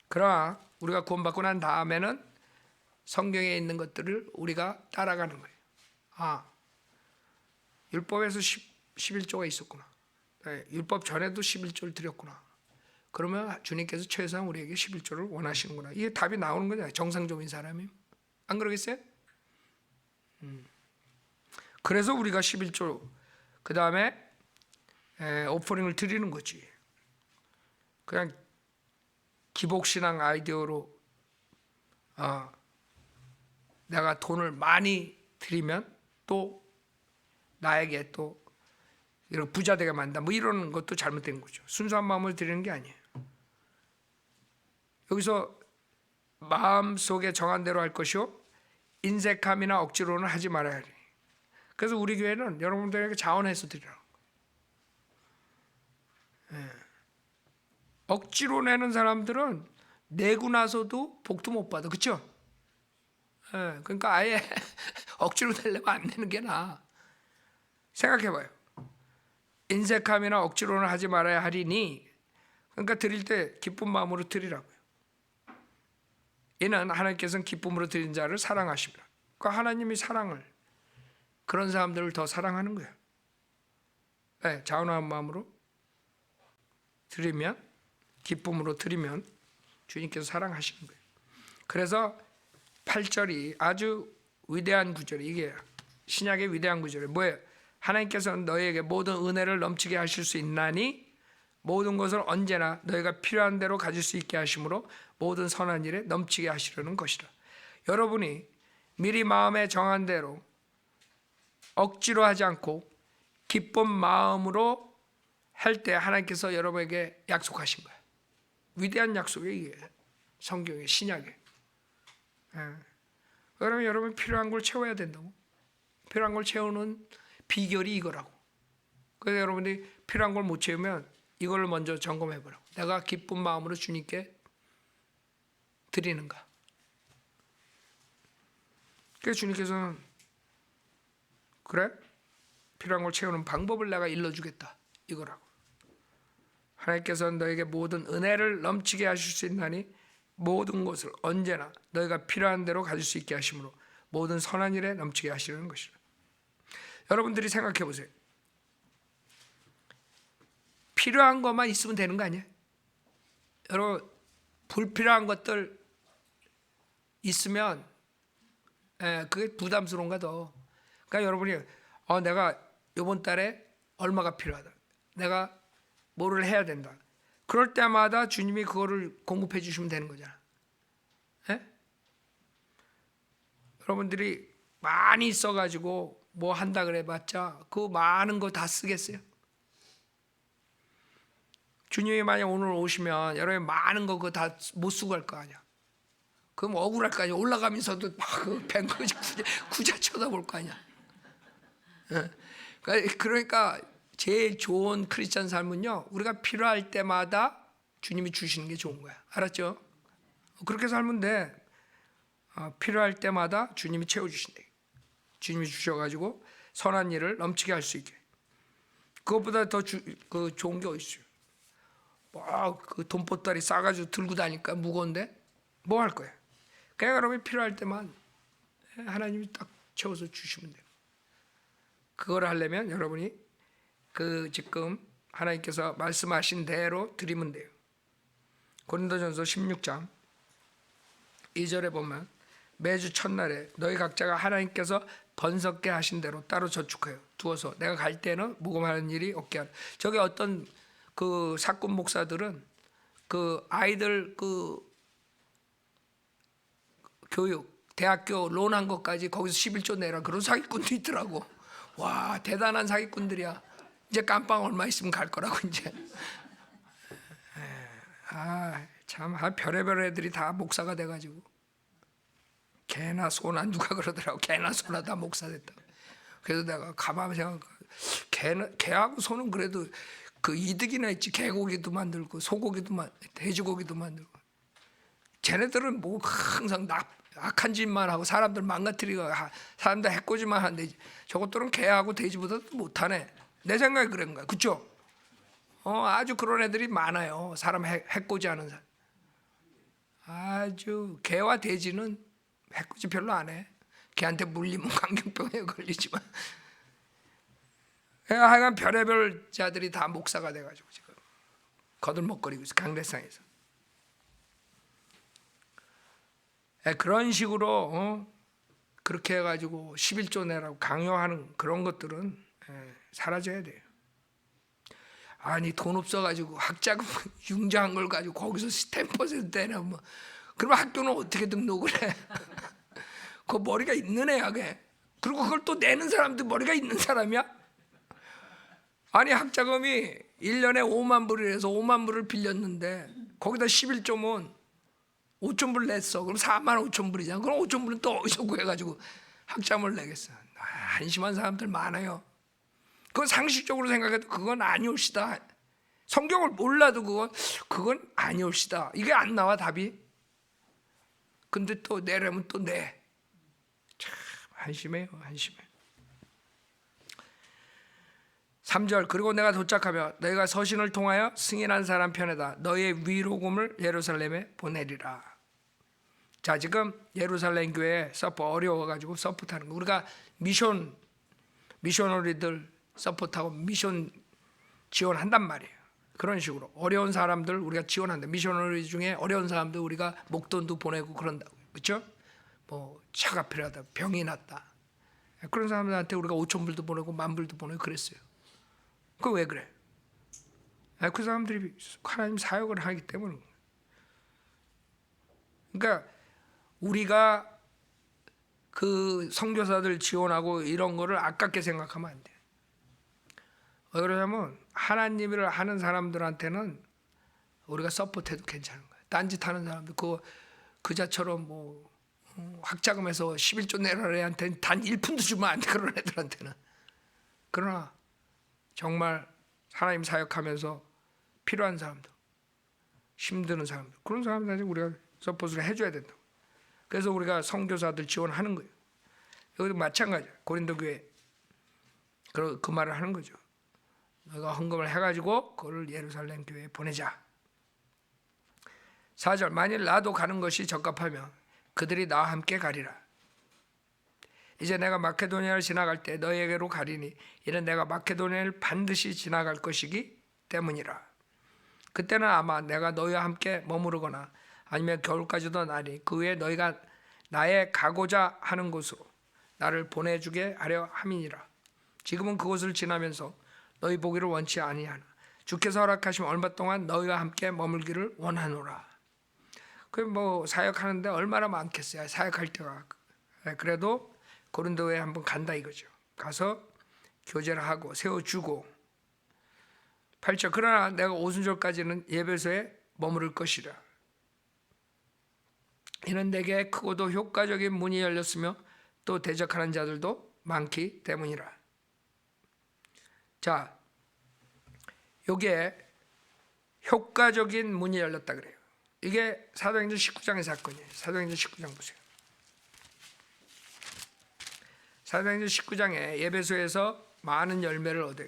그러나 우리가 구원받고 난 다음에는 성경에 있는 것들을 우리가 따라가는 거예요. 아, 율법에서 11조가 있었구나. 네, 율법 전에도 11조를 드렸구나. 그러면 주님께서 최소한 우리에게 11조를 원하시는구나. 이게 답이 나오는 거잖아요. 정상적인 사람이. 안 그러겠어요? 그래서 우리가 11조 그 다음에 오퍼링을 드리는 거지. 그냥 기복신앙 아이디어로 내가 돈을 많이 드리면 또 나에게 또 이런 부자 되게 만든다. 뭐 이런 것도 잘못된 거죠. 순수한 마음을 드리는 게 아니에요. 여기서 마음속에 정한 대로 할 것이요 인색함이나 억지로는 하지 말아야 해. 그래서 우리 교회는 여러분들에게 자원해서 드리라고. 억지로 내는 사람들은 내고 나서도 복도 못 받아. 그렇죠? 그러니까 아예 억지로 내려고 안 내는 게 나아. 생각해봐요. 인색함이나 억지로는 하지 말아야 하리니, 그러니까 드릴 때 기쁜 마음으로 드리라고요. 이는 하나님께서는 기쁨으로 드린 자를 사랑하십니다. 그러니까 하나님이 사랑을, 그런 사람들을 더 사랑하는 거예요. 네, 자원한 마음으로 드리면, 기쁨으로 드리면 주님께서 사랑하시는 거예요. 그래서 8절이 아주 위대한 구절이, 이게 신약의 위대한 구절이 뭐예요? 하나님께서는 너희에게 모든 은혜를 넘치게 하실 수 있나니 모든 것을 언제나 너희가 필요한 대로 가질 수 있게 하심으로 모든 선한 일에 넘치게 하시려는 것이라. 여러분이 미리 마음에 정한 대로 억지로 하지 않고 기쁜 마음으로 할 때 하나님께서 여러분에게 약속하신 거예요. 위대한 약속이 이게 성경의 신약에. 그러면 여러분 필요한 걸 채워야 된다고. 필요한 걸 채우는 비결이 이거라고. 그래서 여러분들이 필요한 걸 못 채우면 이걸 먼저 점검해 보라고. 내가 기쁜 마음으로 주님께 드리는가. 그래서 주님께서는 그래? 필요한 걸 채우는 방법을 내가 일러주겠다. 이거라고. 하나님께서는 너에게 모든 은혜를 넘치게 하실 수 있나니 모든 것을 언제나 너희가 필요한 대로 가질 수 있게 하심으로 모든 선한 일에 넘치게 하시려는 것이라. 여러분들이 생각해 보세요. 필요한 것만 있으면 되는 거 아니에요? 여러분, 불필요한 것들 있으면 그게 부담스러운가 더. 그러니까 여러분이 내가 이번 달에 얼마가 필요하다. 내가 뭐를 해야 된다. 그럴 때마다 주님이 그거를 공급해 주시면 되는 거잖아. 여러분들이 많이 있어가지고 뭐 한다 그래봤자 그 많은 거 다 쓰겠어요? 주님이 만약 오늘 오시면 여러분 많은 거 그거 다 못 쓰고 갈 거 아니야. 그럼 억울할 거 아니야. 올라가면서도 막 그 뱅거지 구자 쳐다볼 거 아니야. 그러니까 제일 좋은 크리스찬 삶은요, 우리가 필요할 때마다 주님이 주시는 게 좋은 거야. 알았죠? 그렇게 살면 돼. 필요할 때마다 주님이 채워주신다. 주님이 주셔가지고 선한 일을 넘치게 할 수 있게. 그것보다 더 좋은 게 어디 있어요? 그 돈보따리 싸가지고 들고 다니까 무거운데 뭐 할 거야? 그냥 여러분이 필요할 때만 하나님이 딱 채워서 주시면 돼요. 그걸 하려면 여러분이 지금 하나님께서 말씀하신 대로 드리면 돼요. 고린도전서 16장 2절에 보면 매주 첫날에 너희 각자가 하나님께서 번성케 하신 대로 따로 저축하여 두어서 내가 갈 때는 무금하는 일이 없게 하라. 저기 어떤 그 사꾼 목사들은 그 아이들 그 교육 대학교 론한 것까지 거기서 11조 내라 그런 사기꾼도 있더라고. 와, 대단한 사기꾼들이야. 이제 깜빵 얼마 있으면 갈 거라고 이제. 참 별의별 애들이 다 목사가 돼가지고 개나 소나 누가 그러더라고. 개나 소나 다 목사 됐다. 그래서 내가 가만히 생각해. 개하고 소는 그래도 그 이득이나 있지. 개고기도 만들고 소고기도 돼지고기도 만들고. 쟤네들은 뭐 항상 악한 짓만 하고 사람들 망가뜨리고 사람들 해코지만 하는데 저것들은 개하고 돼지보다 못하네. 내 생각에 그런 거야. 그렇죠? 아주 그런 애들이 많아요. 사람 해코지하는 사람. 아주 개와 돼지는 해코지 별로 안 해. 개한테 물리면 광견병에 걸리지만. 하여간 별의별 자들이 다 목사가 돼가지고 지금 거들먹거리고 있어, 강대상에서. 그런 식으로 그렇게 해가지고 11조 내라고 강요하는 그런 것들은 사라져야 돼요. 아니 돈 없어가지고 학자금 융자한 걸 가지고 거기서 10% 내나 뭐 그러면 학교는 어떻게 등록을 해? 그 머리가 있는 애야 그게. 그리고 그걸 또 내는 사람도 머리가 있는 사람이야? 아니 학자금이 1년에 5만 불이라서 5만 불을 빌렸는데 거기다 11조면 5천 불 냈어. 그럼 4만 5천 불이잖아. 그럼 5천 불은 또 어디서 구해가지고 학자금을 내겠어. 한심한 사람들 많아요. 그건 상식적으로 생각해도 그건 아니올시다. 성경을 몰라도 그건 아니올시다. 이게 안 나와 답이. 근데 또 내려면 또 내. 참 한심해요. 한심해. 3절 그리고 내가 도착하며 너희가 서신을 통하여 승인한 사람 편에다 너희의 위로금을 예루살렘에 보내리라. 자 지금 예루살렘 교회 서포 어려워가지고 서포트하는 거. 우리가 미셔너리들 서포트하고 미션 지원한단 말이에요. 그런 식으로 어려운 사람들 우리가 지원한다. 미셔너리 중에 어려운 사람들 우리가 목돈도 보내고 그런다고. 그렇죠? 뭐 차가 필요하다, 병이 났다. 그런 사람들한테 우리가 5천 불도 보내고 1만 불도 보내고 그랬어요. 그 왜 그래? 그 사람들이 하나님 사역을 하기 때문에. 그러니까 우리가 그 선교사들 지원하고 이런 거를 아깝게 생각하면 안 돼. 왜 그러냐면 하나님을 하는 사람들한테는 우리가 서포트해도 괜찮은 거야. 딴짓 하는 사람들 그자처럼 뭐 학자금에서 11조 내라는 애한테는 단 1푼도 주면 안 돼. 그런 애들한테는. 그러나 정말 하나님 사역하면서 필요한 사람들, 힘드는 사람들, 그런 사람들한테 우리가 서포트를 해줘야 된다. 그래서 우리가 선교사들 지원하는 거예요. 여기도 마찬가지야. 고린도 교회 그 말을 하는 거죠. 너가 헌금을 해가지고 그걸 예루살렘 교회에 보내자. 4절 만일 나도 가는 것이 적합하면 그들이 나와 함께 가리라. 이제 내가 마케도니아를 지나갈 때 너희에게로 가리니 이는 내가 마케도니아를 반드시 지나갈 것이기 때문이라. 그때는 아마 내가 너희와 함께 머무르거나 아니면 겨울까지도 나니 그 후에 너희가 나의 가고자 하는 곳으로 나를 보내주게 하려 함이니라. 지금은 그곳을 지나면서 너희 보기를 원치 아니하나 주께서 허락하시면 얼마 동안 너희와 함께 머물기를 원하노라. 그 뭐 사역하는데 얼마나 많겠어요. 사역할 때가. 그래도 고린도에 한번 간다 이거죠. 가서 교제를 하고 세워주고. 8절 그러나 내가 오순절까지는 예배소에 머무를 것이라. 이는 내게 크고도 효과적인 문이 열렸으며 또 대적하는 자들도 많기 때문이라. 자, 요게 효과적인 문이 열렸다 그래요. 이게 사도행전 19장의 사건이에요. 사도행전 19장 보세요. 사도행전 19장에 예배소에서 많은 열매를 얻어요.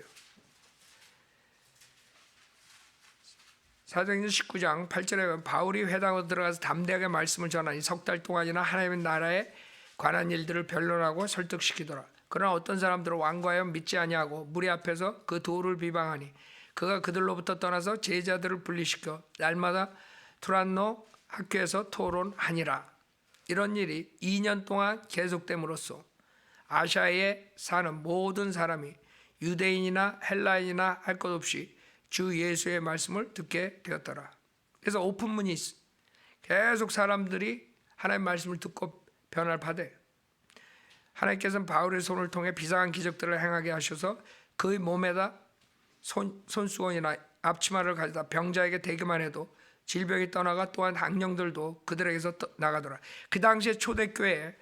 사도행전 19장 8절에 보면 바울이 회당으로 들어가서 담대하게 말씀을 전하니 석 달 동안이나 하나님의 나라에 관한 일들을 변론하고 설득시키더라. 그러나 어떤 사람들은 완고하여 믿지 아니하고 무리 앞에서 그 도를 비방하니 그가 그들로부터 떠나서 제자들을 분리시켜 날마다 투란노 학교에서 토론하니라. 이런 일이 2년 동안 계속됨으로써 아시아에 사는 모든 사람이 유대인이나 헬라인이나 할 것 없이 주 예수의 말씀을 듣게 되었더라. 그래서 오픈문이 있어. 계속 사람들이 하나님의 말씀을 듣고 변화를 받아요. 하나님께서는 바울의 손을 통해 비상한 기적들을 행하게 하셔서 그의 몸에다 손수건이나 앞치마를 가져다 병자에게 대기만 해도 질병이 떠나가 또한 악령들도 그들에게서 나가더라. 그 당시에 초대교회에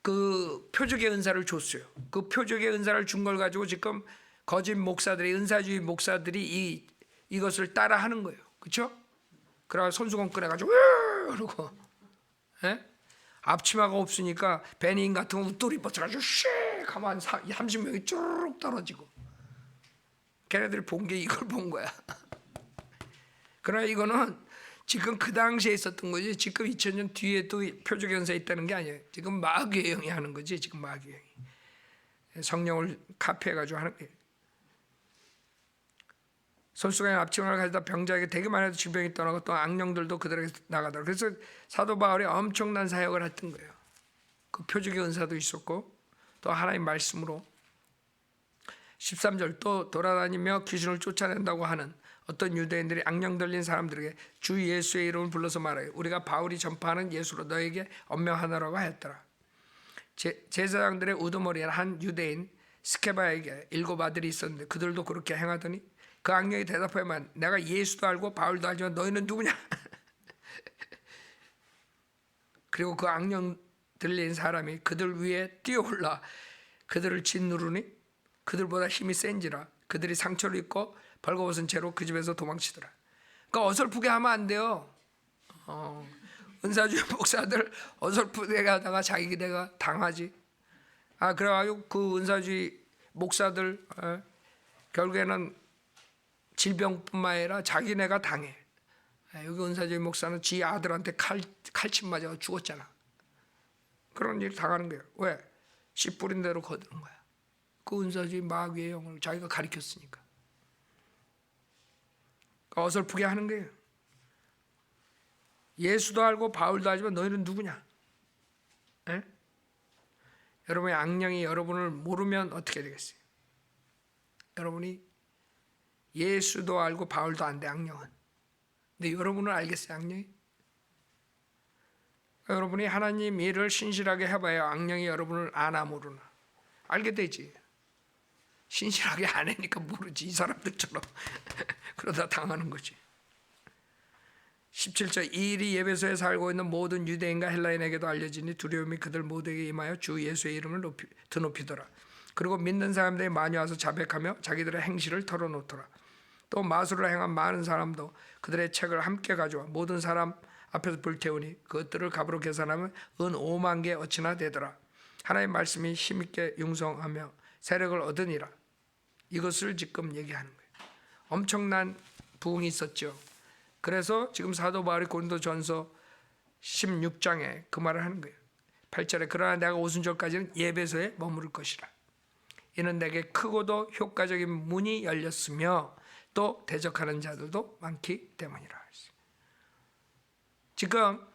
그 표적의 은사를 줬어요. 그 표적의 은사를 준 걸 가지고 지금 거짓 목사들이 은사주의 목사들이 이것을 따라하는 거예요. 그렇죠? 그래서 손수건 꺼내가지고 그러고 앞치마가 없으니까 베닌 같은 거 웃돌이 벗어가지고 씩 하면 한 30명이 쭈르륵 떨어지고, 걔네들이 본 게 이걸 본 거야. 그러나 이거는 지금 그 당시에 있었던 거지, 지금 2000년 뒤에 또 표적의 연사에 있다는 게 아니에요. 지금 마귀의 영이 하는 거지. 지금 마귀의 영이 성령을 카피해가지고 하는 거예요. 손수건에 앞치마를 가져다 병자에게 대기만 해도 질병이 떠나고 또 악령들도 그들에게 나가더라. 그래서 사도 바울이 엄청난 사역을 했던 거예요. 그 표적의 은사도 있었고 또 하나님 말씀으로 13절 또 돌아다니며 귀신을 쫓아낸다고 하는 어떤 유대인들이 악령 들린 사람들에게 주 예수의 이름을 불러서 말하여 우리가 바울이 전파하는 예수로 너에게 엄명하노라고 하였더라. 제사장들의 우두머리한 한 유대인 스케바에게 7 아들이 있었는데 그들도 그렇게 행하더니 그 악령이 대답하면 내가 예수도 알고 바울도 알지만 너희는 누구냐? 그리고 그 악령 들린 사람이 그들 위에 뛰어올라 그들을 짓누르니 그들보다 힘이 센지라 그들이 상처를 입고 벌거벗은 채로 그 집에서 도망치더라. 그러니까 어설프게 하면 안 돼요. 은사주의 목사들 어설프게 하다가 자기네가 당하지. 그래가지고 그 은사주의 목사들 결국에는 질병뿐만 아니라 자기네가 당해. 여기 은사주의 목사는 지 아들한테 칼침 맞아 죽었잖아. 그런 일 당하는 거예요. 왜? 씨 뿌린 대로 거두는 거야. 그 은사주의 마귀의 영을 자기가 가리켰으니까. 어설프게 하는 거예요. 예수도 알고 바울도 알지만 너희는 누구냐? 에? 여러분의 악령이 여러분을 모르면 어떻게 되겠어요? 여러분이 예수도 알고 바울도 안 돼, 악령은. 근데 여러분은 알겠어요, 악령이? 여러분이 하나님 일을 신실하게 해봐야 악령이 여러분을 아나 모르나 알게 되지. 신실하게 안 하니까 모르지. 이 사람들처럼 그러다 당하는 거지. 17절 이 일이 에베소에 살고 있는 모든 유대인과 헬라인에게도 알려지니 두려움이 그들 모두에게 임하여 주 예수의 이름을 드높이더라. 그리고 믿는 사람들이 많이 와서 자백하며 자기들의 행실을 털어놓더라. 또 마술을 행한 많은 사람도 그들의 책을 함께 가져와 모든 사람 앞에서 불태우니 그것들을 값으로 계산하면 은 5만 개 어치나 되더라. 하나님의 말씀이 힘있게 융성하며 세력을 얻으니라. 이것을 지금 얘기하는 거예요. 엄청난 부흥이 있었죠. 그래서 지금 사도 바울이 고린도전서 16장에 그 말을 하는 거예요. 8절에 그러나 내가 오순절까지는 예배소에 머무를 것이라. 이는 내게 크고도 효과적인 문이 열렸으며 또 대적하는 자들도 많기 때문이라. 지금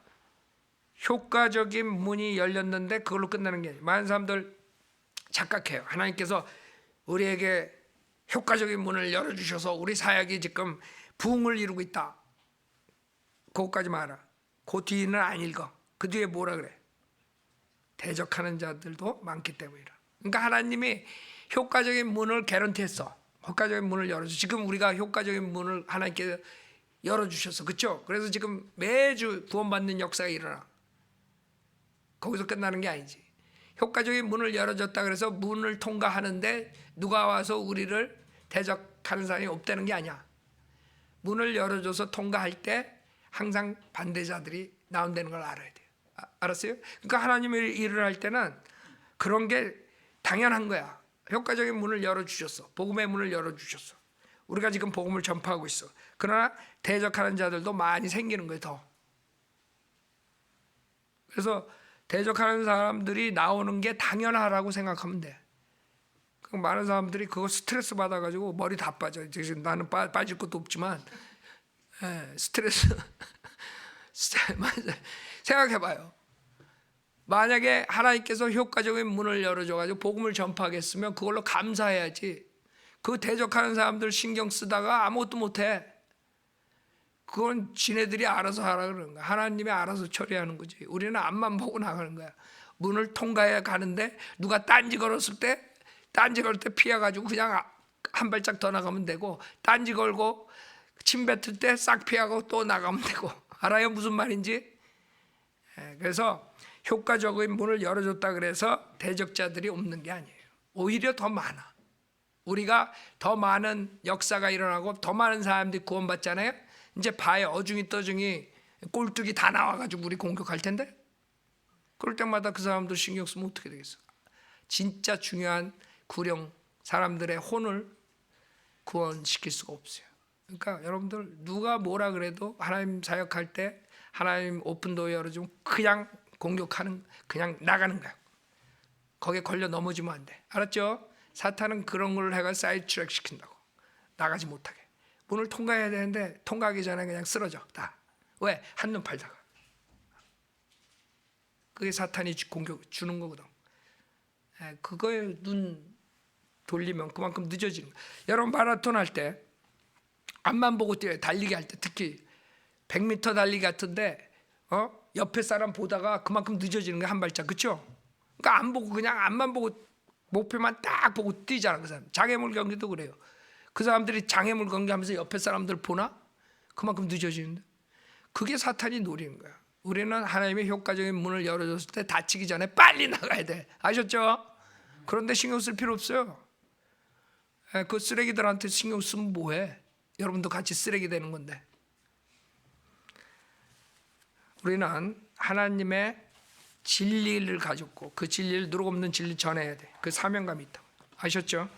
효과적인 문이 열렸는데 그걸로 끝나는 게 아니에요. 많은 사람들 착각해요. 하나님께서 우리에게 효과적인 문을 열어주셔서 우리 사역이 지금 부흥을 이루고 있다. 그것까지만 알아. 그 뒤는 안 읽어. 그 뒤에 뭐라 그래? 대적하는 자들도 많기 때문이라. 그러니까 하나님이 효과적인 문을 개런티했어. 효과적인 문을 열어줘. 지금 우리가 효과적인 문을 하나님께 열어주셨어. 그렇죠? 그래서 지금 매주 구원받는 역사가 일어나. 거기서 끝나는 게 아니지. 효과적인 문을 열어줬다 그래서 문을 통과하는데 누가 와서 우리를 대적하는 사람이 없다는 게 아니야. 문을 열어줘서 통과할 때 항상 반대자들이 나온다는 걸 알아야 돼요. 알았어요? 그러니까 하나님의 일을 할 때는 그런 게 당연한 거야. 효과적인 문을 열어주셨어. 복음의 문을 열어주셨어. 우리가 지금 복음을 전파하고 있어. 그러나 대적하는 자들도 많이 생기는 거예요. 더. 그래서 대적하는 사람들이 나오는 게 당연하라고 생각하면 돼. 많은 사람들이 그거 스트레스 받아가지고 머리 다 빠져. 지금 나는 빠질 것도 없지만 스트레스 생각해봐요. 만약에 하나님께서 효과적인 문을 열어줘가지고 복음을 전파하겠으면 그걸로 감사해야지. 그 대적하는 사람들 신경 쓰다가 아무것도 못해. 그건 지네들이 알아서 하라 그러는 거야. 하나님이 알아서 처리하는 거지. 우리는 앞만 보고 나가는 거야. 문을 통과해 가는데 누가 딴지 걸었을 때 딴지 걸 때 피해가지고 그냥 한 발짝 더 나가면 되고, 딴지 걸고 침 뱉을 때 싹 피하고 또 나가면 되고. 알아요? 무슨 말인지? 그래서 효과적인 문을 열어줬다 그래서 대적자들이 없는 게 아니에요. 오히려 더 많아. 우리가 더 많은 역사가 일어나고 더 많은 사람들이 구원받잖아요. 이제 봐요. 어중이 떠중이 꼴뚜기 다 나와가지고 우리 공격할 텐데. 그럴 때마다 그 사람들 신경 쓰면 어떻게 되겠어? 진짜 중요한 구령 사람들의 혼을 구원시킬 수가 없어요. 그러니까 여러분들 누가 뭐라 그래도 하나님 사역할 때 하나님 오픈도어 열어주면 그냥 공격하는, 그냥 나가는 거야. 거기에 걸려 넘어지면 안 돼. 알았죠? 사탄은 그런 걸 해가 사이드트랙 시킨다고. 나가지 못하게. 문을 통과해야 되는데 통과하기 전에 그냥 쓰러져. 다. 왜? 한눈 팔다가. 그게 사탄이 공격 주는 거거든. 그거에 눈 돌리면 그만큼 늦어지는 거야. 여러분 마라톤 할 때 앞만 보고 뛰어요. 달리기 할 때 특히 100m 달리기 같은데 옆에 사람 보다가 그만큼 늦어지는 거야. 한 발짝. 그렇죠? 그러니까 안 보고 그냥 앞만 보고 목표만 딱 보고 뛰잖아. 그 사람. 장애물 경기도 그래요. 그 사람들이 장애물 경기하면서 옆에 사람들 보나? 그만큼 늦어지는데. 그게 사탄이 노리는 거야. 우리는 하나님의 효과적인 문을 열어줬을 때 다치기 전에 빨리 나가야 돼. 아셨죠? 그런데 신경 쓸 필요 없어요. 그 쓰레기들한테 신경 쓰면 뭐해? 여러분도 같이 쓰레기 되는 건데. 우리는 하나님의 진리를 가졌고 그 진리를 누룩 없는 진리 전해야 돼. 그 사명감이 있다. 아셨죠?